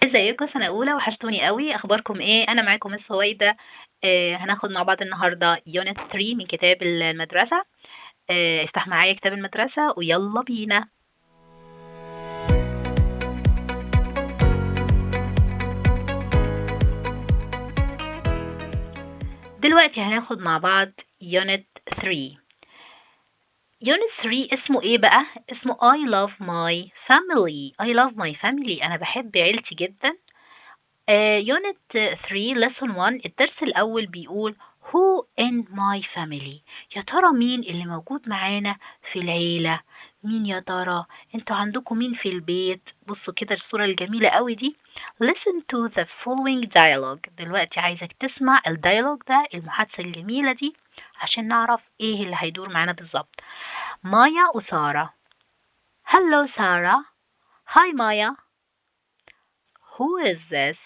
ازيكم سنة أولى وحشتوني قوي، أخباركم إيه؟ أنا معاكم مس هويدا. هناخد مع بعض النهاردة يونت 3 من كتاب المدرسة. افتح معايا كتاب المدرسة ويلا بينا. دلوقتي هناخد مع بعض يونت 3. يونت 3 اسمه إيه بقى؟ اسمه I love my family. I love my family. أنا بحب عيلتي جدا. يونت 3 lesson 1 الدرس الأول بيقول Who in my family؟ يا ترى مين اللي موجود معانا في العيلة؟ مين يا ترى؟ انتوا عندكم مين في البيت؟ بصوا كده الصورة الجميلة قوي دي. Listen to the following dialogue. دلوقتي عايزك تسمع الديالوج ده، المحادثة الجميلة دي، عشان نعرف ايه اللي هيدور معانا بالظبط. مايا وسارة. Hello سارة. Hi مايا. Who is this؟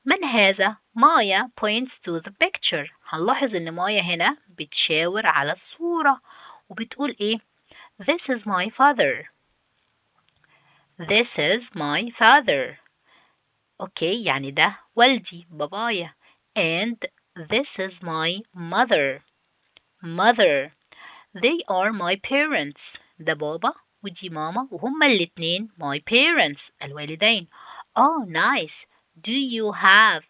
من هذا؟ مايا points to the picture. هنلاحظ ان مايا هنا بتشاور على الصورة وبتقول ايه؟ This is my father. This is my father. اوكي، يعني ده والدي بابايا. And this is my mother. Mother. They are my parents. ده بابا ودي ماما وهما الاتنين my parents الوالدين. Oh nice. Do you have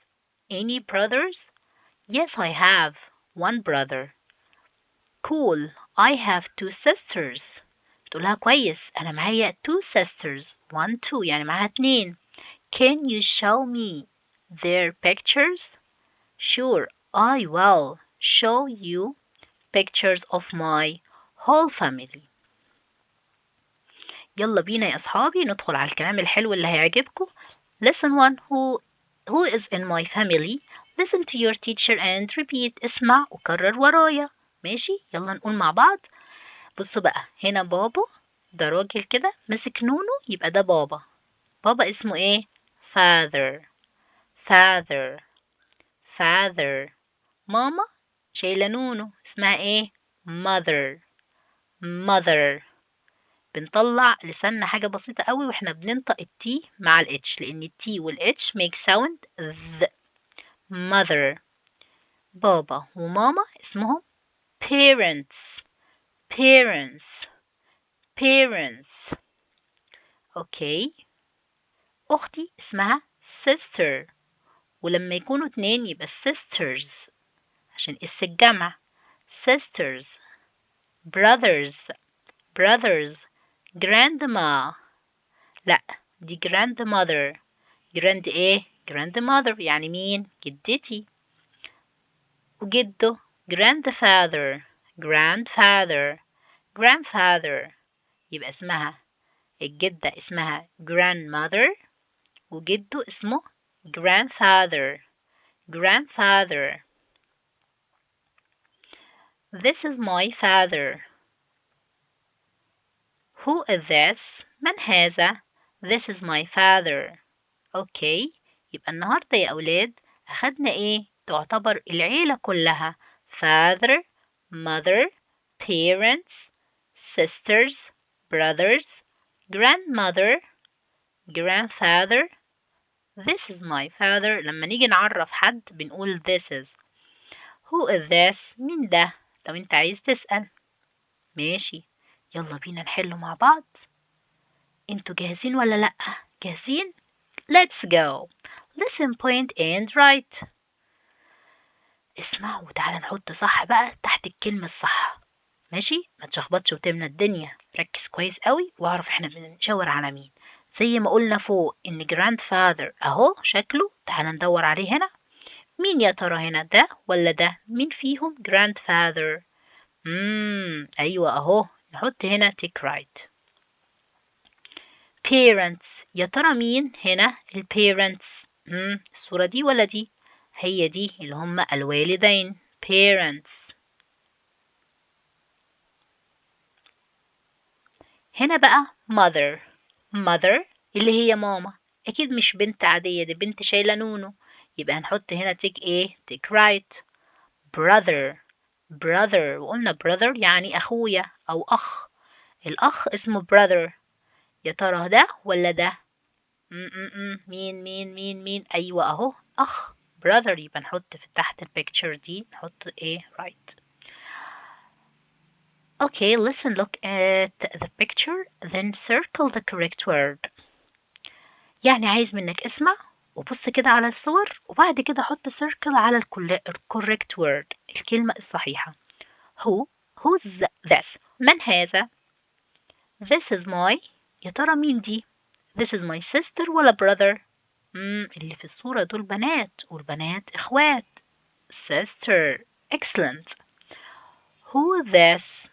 any brothers؟ Yes, I have one brother. Cool. I have two sisters. تقولها كويس. أنا معايا two sisters. One, two يعني معاها اتنين. Can you show me their pictures? Sure, I will show you pictures of my whole family. يلا بينا يا أصحابي ندخل على الكلام الحلو اللي هيعجبكم. Lesson 1. Who is in my family؟ Listen to your teacher and repeat. اسمع وكرر ورايا. ماشي، يلا نقول مع بعض. بصوا بقى، هنا بابا ده راجل كده مسك نونو، يبقى ده بابا. بابا اسمه ايه؟ father. father. father. ماما شايلة نونو اسمها ايه؟ mother. mother. بنطلع لساننا حاجة بسيطة قوي واحنا بننطق التي مع الاتش، لان التي والاتش make sound ذ. mother. بابا وماما اسمهم parents. parents. parents. اوكي. اختي اسمها sister، ولما يكونوا اتنين يبقى sisters عشان اس الجمع. sisters. brothers. brothers. grandma. لا، دي grandmother. grand ايه؟ grandmother يعني مين؟ جدتي. وجده grandfather. grandfather. grandfather. يبقى اسمها الجدة اسمها grandmother وجده اسمه grandfather. grandfather. This is my father. Who is this؟ من هذا؟ This is my father. اوكي، يبقى النهاردة يا أولاد أخدنا إيه؟ تعتبر العيلة كلها father, mother, parents, sisters, brothers, grandmother, grandfather. This is my father. لما نيجي نعرف حد بنقول this is. Who is this؟ مين ده؟ لو انت عايز تسأل. ماشي، يلا بينا نحله مع بعض. انتوا جاهزين ولا لأ؟ جاهزين؟ Let's go. Listen, point and write. اسمع وتعالى نحط صح بقى تحت الكلمة الصح. ماشي، ما تشخبطش وتمنى الدنيا. ركز كويس قوي واعرف احنا بنشاور على مين. زي ما قلنا فوق ان grandfather اهو شكله، تعالى ندور عليه هنا. مين يا ترى هنا، ده ولا ده؟ مين فيهم grandfather؟ ايوه اهو، نحط هنا tick right. parents، يا ترى مين هنا parents؟ الصورة دي ولا دي؟ هي دي اللي هم الوالدين parents. هنا بقى mother. mother اللي هي ماما، أكيد مش بنت عادية، دي بنت شايلة نونو، يبقى هنحط هنا tick ايه؟ tick right. brother. brother، وقلنا brother يعني أخويا أو أخ. الأخ اسمه brother. يا ترى ده ولا ده؟ مين أيوة أهو أخ brother، يبقى نحط في تحت البيكتشر دي نحط إيه right. Okay, listen, look at the picture, then circle the correct word. يعني عايز منك اسمع وبص كده على الصور وبعد كده حط circle على correct word، الكلمة الصحيحة. who's this؟ من هذا؟ this is my، يا ترى مين دي؟ this is my sister ولا brother؟ اللي في الصورة دول بنات والبنات إخوات. sister. excellent. who this؟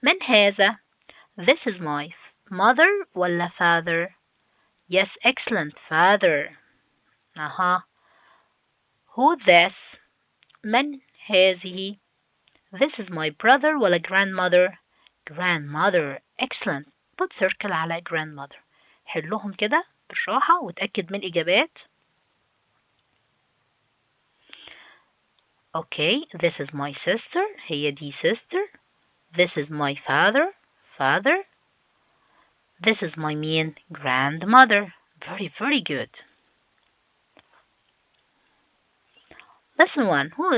من هذا؟ this is my mother ولا father؟ yes, excellent, father. who this؟ من هذه؟ this is my brother ولا grandmother؟ grandmother. excellent. put circle على grandmother. حلهم كده بالراحة وتأكد من الإجابات. okay, this is my sister، هي دي sister. this is my father. this is my mean grandmother. very good. lesson 1. who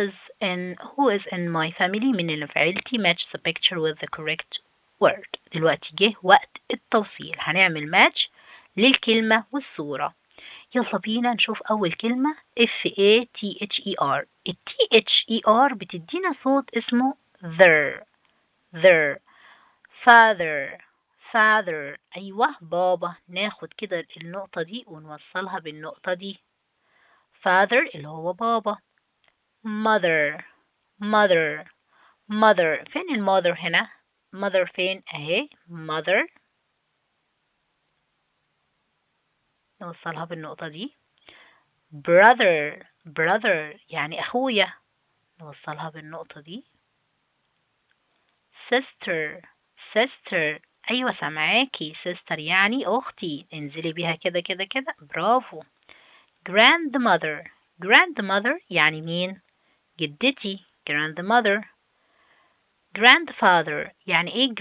is in my family؟ من اللي في عيلتي. match the picture with the correct word. دلوقتي جه وقت التوصيل، هنعمل match للكلمة والصورة. يلا بينا نشوف أول كلمة father. ال THER بتدينا صوت اسمه their. father. أيوة بابا، ناخد كده النقطة دي ونوصلها بالنقطة دي. father اللي هو بابا. mother. فين المother هنا؟ mother فين؟ اهي mother، نوصلها بالنقطة دي. brother يعني أخويا، نوصلها بالنقطة دي. sister. أيوة سامعاكي، sister يعني أختي، انزلي بيها كده برافو. grandmother يعني مين؟ جدتي grandmother. grandfather يعني ايه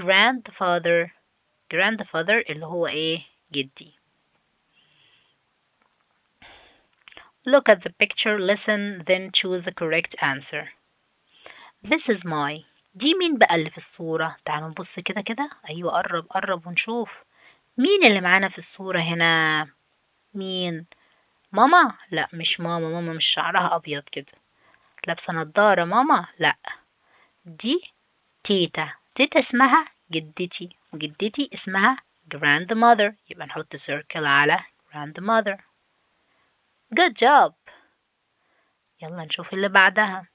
grandfather اللي هو ايه؟ جدي. look at the picture, listen, then choose the correct answer. this is my. دي مين بقى اللي في الصورة؟ تعالوا نبص كده. أيوة قرب ونشوف مين اللي معانا في الصورة هنا. مين؟ ماما؟ لا مش ماما مش شعرها أبيض كده، لابسة نضارة ماما، لا دي تيتا اسمها جدتي، وجدتي اسمها grandmother، يبقى نحط circle على grandmother. good job. يلا نشوف اللي بعدها.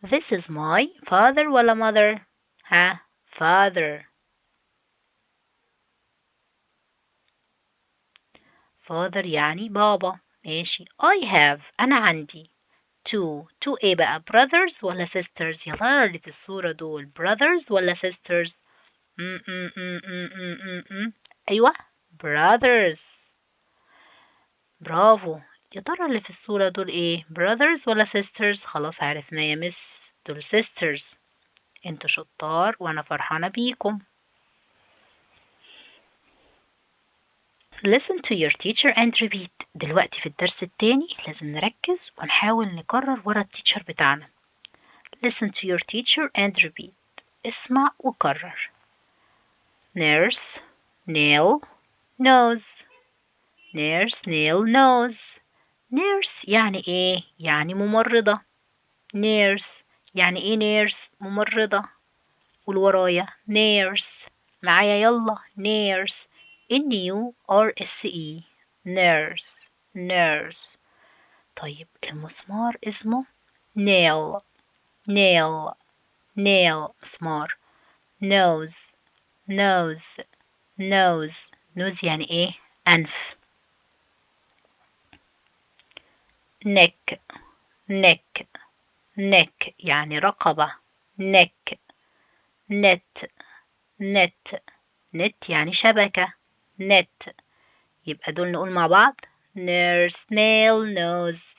this is my father ولا mother؟ ها father يعني بابا. ماشي. I have أنا عندي two ايه بقى؟ brothers ولا sisters؟ يا ترى اللي في الصورة دول brothers ولا sisters؟ أيوة brothers، برافو. يا ترى اللي في الصورة دول ايه؟ brothers ولا sisters؟ خلاص عرفنا يا مس، دول sisters. انتوا شطار وانا فرحانة بيكم. listen to your teacher and repeat. دلوقتي في الدرس التاني لازم نركز ونحاول نكرر ورا التيتشر بتاعنا. listen to your teacher and repeat. اسمع وكرر. nurse nail nose. nurse يعني ايه؟ يعني ممرضة. nurse يعني ايه؟ nurse ممرضة. قول ورايا nurse معايا يلا nurse. nurse nurse. طيب المسمار اسمه nail مسمار. nose nose يعني ايه؟ أنف. neck يعني رقبة. neck. net يعني شبكة. net. يبقى دول نقول مع بعض nurse nail nose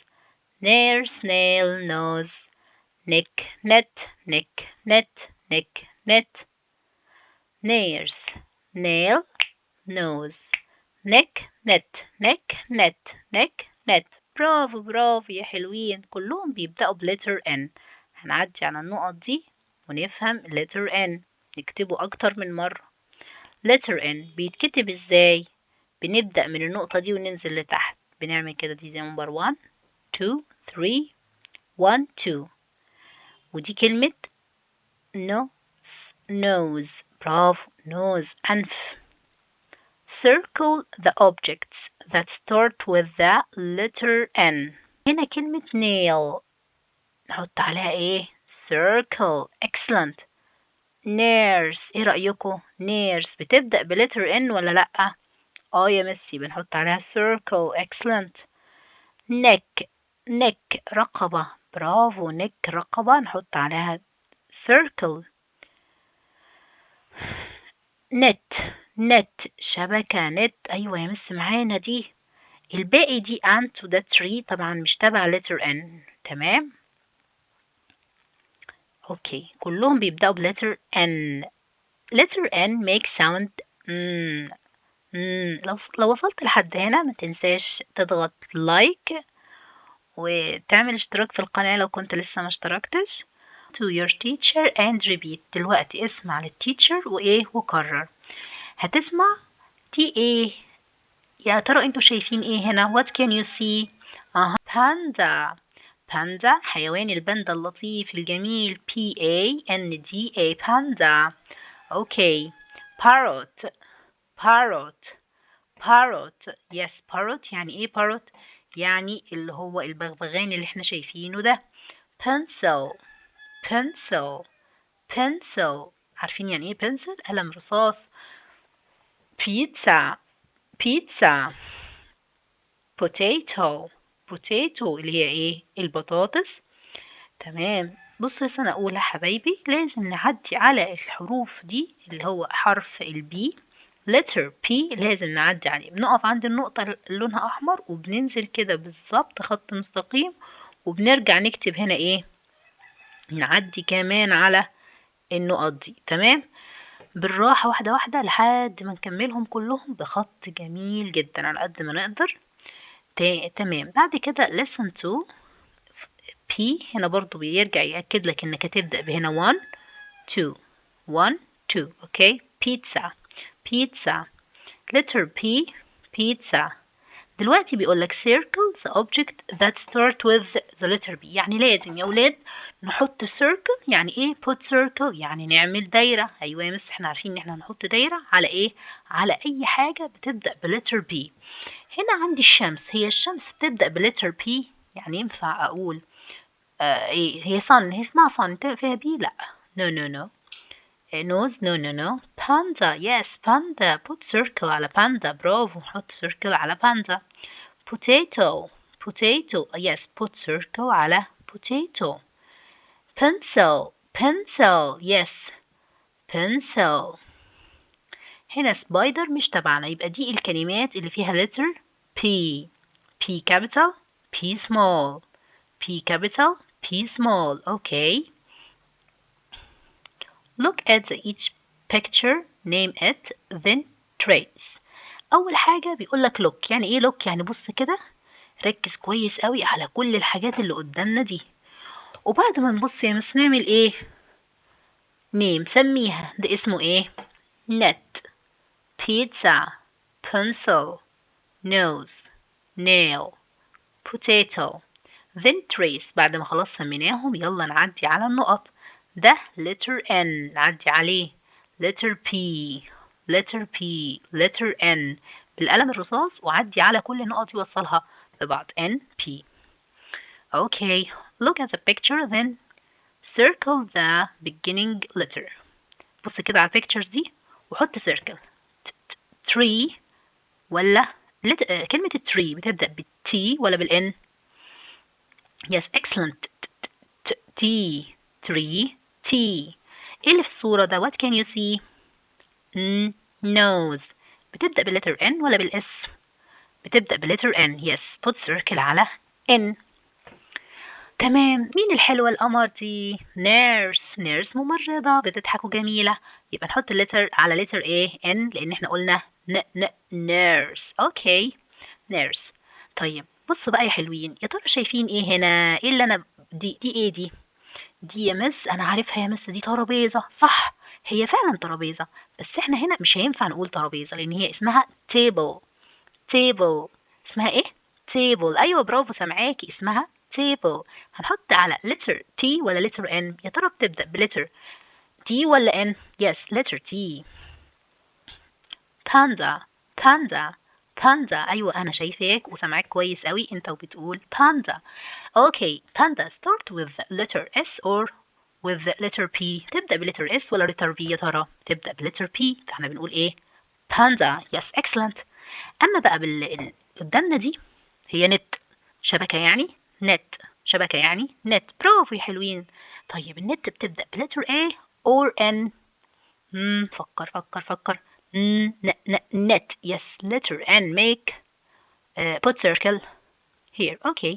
neck net nurse nail nose. neck net neck net neck net. برافو برافو يا حلوين، كلهم بيبدأوا بletter N. هنعدي على النقط دي ونفهم letter N، نكتبه أكتر من مرة. letter N بيتكتب ازاي؟ بنبدأ من النقطة دي وننزل لتحت، بنعمل كده، دي number 1 2 3 1 2. ودي كلمة nose. برافو، nose أنف. circle the objects that start with the letter N. هنا كلمة nail نحط عليها ايه؟ circle. excellent. nurse، ايه رأيكم؟ nurse بتبدأ بletter N ولا لأ؟ يا ميسي بنحط عليها circle. excellent. neck رقبة، برافو، neck رقبة نحط عليها circle. net شبكة، net أيوة يا مس معانا دي. الباقي دي ant وده tree طبعا مش تبع letter N. تمام. اوكي كلهم بيبدأوا بletter N. letter N make sound لو وصلت لحد هنا ما تنساش تضغط لايك وتعمل اشتراك في القناة لو كنت لسه ما اشتركتش. to your teacher and repeat. دلوقتي اسمع للتيتشر وايه وكرر. هتسمع دي ايه؟ يا ترى انتوا شايفين ايه هنا؟ what can you see؟ باندا حيوان الباندا اللطيف الجميل. PANDA باندا. اوكي. parrot yes parrot يعني ايه parrot؟ يعني اللي هو البغبغان اللي احنا شايفينه ده. pencil عارفين يعني ايه pencil؟ قلم رصاص. pizza potato اللي هي ايه؟ البطاطس. تمام. بصوا يا سنة أولى حبايبي، لازم نعدي على الحروف دي اللي هو حرف البي letter P لازم نعدي عليه. بنقف عند النقطة اللي لونها أحمر وبننزل كده بالظبط خط مستقيم وبنرجع نكتب هنا ايه؟ نعدي كمان على النقط دي. تمام. بالراحة واحدة واحدة لحد ما نكملهم كلهم بخط جميل جدا على قد ما نقدر. تمام. بعد كده listen to P هنا برضو بيرجع يأكد لك انك هتبدأ بهنا 1 2 1 2. اوكي. pizza letter P pizza. دلوقتي بيقولك circle the object that start with the letter B. يعني لازم يا ولاد نحط circle. يعني ايه put circle؟ يعني نعمل دايرة. ايوه يا مس احنا عارفين ان احنا هنحط دايرة على ايه؟ على اي حاجة بتبدأ بletter B. هنا عندي الشمس، هي الشمس بتبدأ بletter P؟ يعني ينفع اقول ايه هي sun؟ هي اسمها sun فيها بي؟ لا. no nose no. panda yes panda put circle على panda. برافو، حط circle على panda. potato yes put circle على potato. pencil yes pencil. هنا spider مش تبعنا، يبقى دي الكلمات اللي فيها letter P. P capital P small P capital P small. okay. look at each picture, name it, then trace. أول حاجة بيقولك look. يعني إيه look؟ يعني بص كده، ركز كويس قوي على كل الحاجات اللي قدامنا دي، وبعد ما نبص يا مس نعمل إيه؟ name سميها. ده اسمه إيه؟ net pizza pencil nose nail potato. then trace. بعد ما خلاص سميناهم يلا نعدي على النقط. ده letter N نعدي عليه. letter N بالقلم الرصاص وعدي على كل النقط يوصلها ببعض. N P. okay. look at the picture then circle the beginning letter. بص كده على البيكتشرز دي وحط circle. tree ولا كلمة tree بتبدأ بالتي ولا بالN؟ yes excellent. tree T. ايه اللي في الصورة ده؟ what can you see؟ nose بتبدأ بالletter N ولا بالS؟ بتبدأ بالletter N. yes put circle على N. تمام، مين الحلوة القمر دي؟ نيرس ممرضة بتضحك وجميلة. يبقى نحط اللتر على لتر ايه؟ ان، لان احنا قلنا نيرس. اوكي، نيرس. طيب بصوا بقى يا حلوين، يا ترى شايفين ايه هنا؟ ايه اللي انا دي ايه دي؟ دي يا مس انا عارفها يا مس، دي ترابيزة صح. هي فعلا ترابيزة، بس احنا هنا مش هينفع نقول ترابيزة لان هي اسمها table. table اسمها ايه؟ table. ايوه برافو سامعاكي، اسمها table. هنحط على letter T ولا letter N؟ يا ترى بتبدأ بletter T ولا N؟ yes letter T. panda panda panda. ايوه انا شايفاك وسامعاك كويس قوي انت وبتقول panda. okay panda start with letter S or with letter P. تبدأ بletter S ولا letter P يا ترى؟ تبدأ بletter P، فاحنا بنقول ايه؟ panda. yes excellent. اما بقى قدامنا دي هي نت، شبكة يعني نت، شبكة يعني نت. برافو يا حلوين. طيب النت بتبدأ بلتر A or N؟ فكر. net. yes letter N. make put circle here. okay